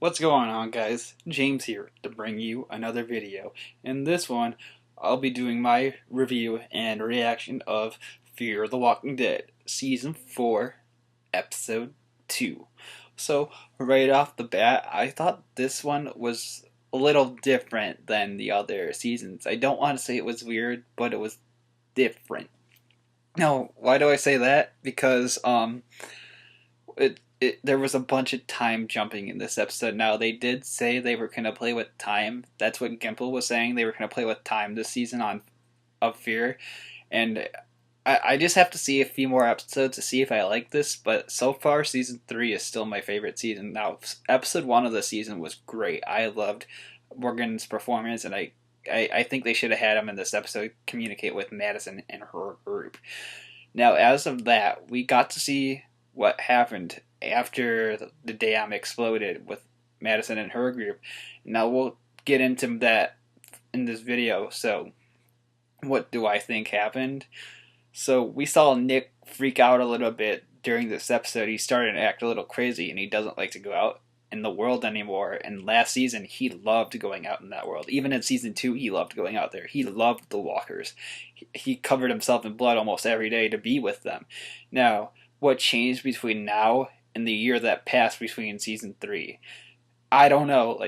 What's going on, guys? James here to bring you another video. In this one, I'll be doing my review and reaction of Fear the Walking Dead Season 4, Episode 2. So, right off the bat, I thought this one was a little different than the other seasons. I don't want to say it was weird, but it was different. Now, why do I say that? Because, there was a bunch of time jumping in this episode. Now they did say they were gonna play with time. That's what Gimple was saying. They were gonna play with time this season on of Fear, and I just have to see a few more episodes to see if I like this. But so far, season 3 is still my favorite season. Now, episode 1 of the season was great. I loved Morgan's performance, and I think they should have had him in this episode communicate with Madison and her group. Now, as of that, we got to see what happened after the dam exploded with Madison and her group. Now we'll get into that in this video. So, what do I think happened? So, we saw Nick freak out a little bit during this episode. He started to act a little crazy, and he doesn't like to go out in the world anymore. And last season, he loved going out in that world. Even in season 2, he loved going out there. He loved the walkers. He covered himself in blood almost every day to be with them. Now, what changed between now and the year that passed between season 3? I don't know.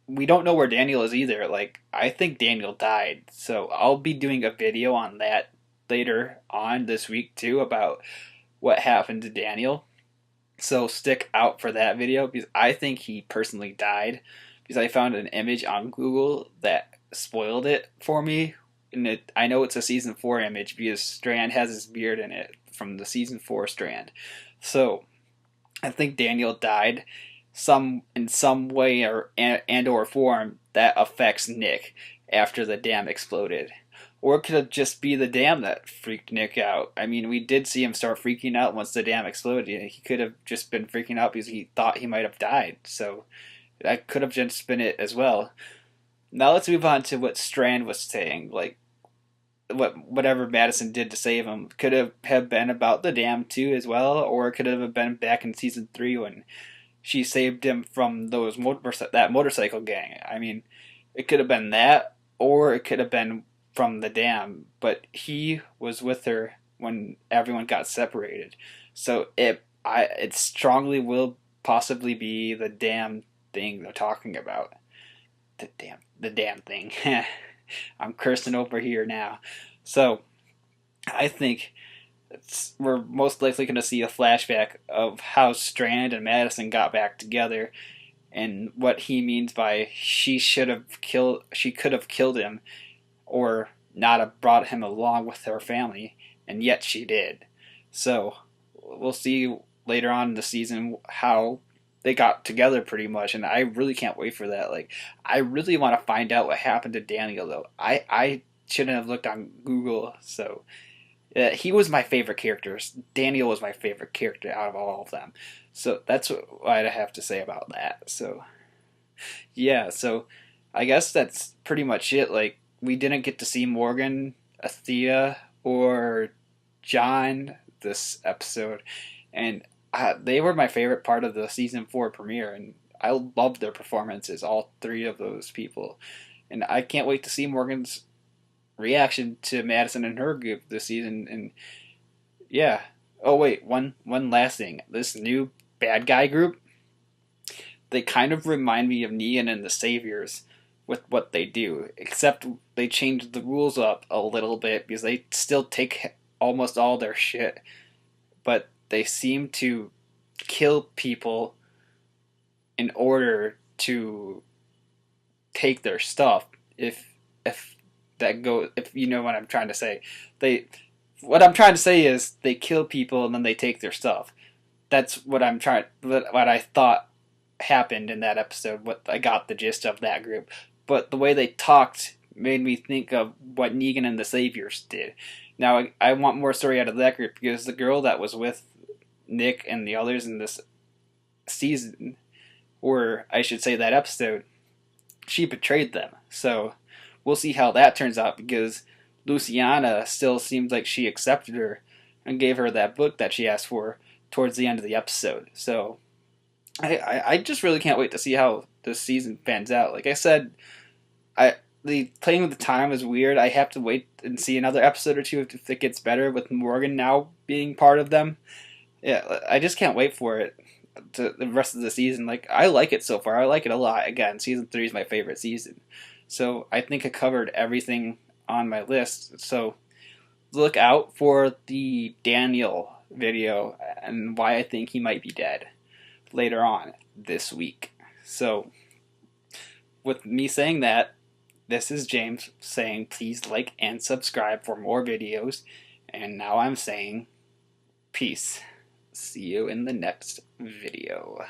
We don't know where Daniel is either. I think Daniel died. So I'll be doing a video on that later on this week too, about what happened to Daniel. So stick out for that video, because I think he personally died, because I found an image on Google that spoiled it for me. And I know it's a season 4 image because Strand has his beard in it from the season 4 Strand. So I think Daniel died in some way or form that affects Nick after the dam exploded. Or it could have just be the dam that freaked Nick out. I mean, we did see him start freaking out once the dam exploded. He could have just been freaking out because he thought he might have died. So that could have just been it as well. Now let's move on to what Strand was saying. Whatever Madison did to save him could have been about the dam too as well, or it could have been back in season 3 when she saved him from that motorcycle gang. I mean, it could have been that, or it could have been from the dam, but he was with her when everyone got separated. So it strongly will possibly be the dam thing they're talking about. The damn thing. I'm cursing over here now. So, I think we're most likely going to see a flashback of how Strand and Madison got back together, and what he means by she could have killed him, or not have brought him along with her family, and yet she did. So, we'll see later on in the season how they got together pretty much, and I really can't wait for that. I really want to find out what happened to Daniel, though. I shouldn't have looked on Google. So he was my favorite character. Daniel was my favorite character out of all of them. So that's what I have to say about that. So yeah, so I guess that's pretty much it. We didn't get to see Morgan, Athea, or John this episode, and they were my favorite part of the season 4 premiere, and I loved their performances, all 3 of those people. And I can't wait to see Morgan's reaction to Madison and her group this season. And yeah. Oh wait, one last thing. This new bad guy group, they kind of remind me of Negan and the Saviors with what they do, except they changed the rules up a little bit, because they still take almost all their shit, but they seem to kill people in order to take their stuff. If you know what I'm trying to say. What I'm trying to say is they kill people and then they take their stuff. That's what I thought happened in that episode. What I got the gist of that group. But the way they talked made me think of what Negan and the Saviors did. Now I want more story out of that group, because the girl that was with Nick and the others in this season, or I should say that episode, she betrayed them. So we'll see how that turns out, because Luciana still seems like she accepted her and gave her that book that she asked for towards the end of the episode. So I just really can't wait to see how this season pans out. Like I said, I the playing with the time is weird. I have to wait and see another episode or two if it gets better with Morgan now being part of them. Yeah, I just can't wait for it to the rest of the season. Like I like it so far. I like it a lot. Again, season 3 is my favorite season. So I think I covered everything on my list. So look out for the Daniel video and why I think he might be dead later on this week. So with me saying that, this is James saying please like and subscribe for more videos. And now I'm saying peace. See you in the next video.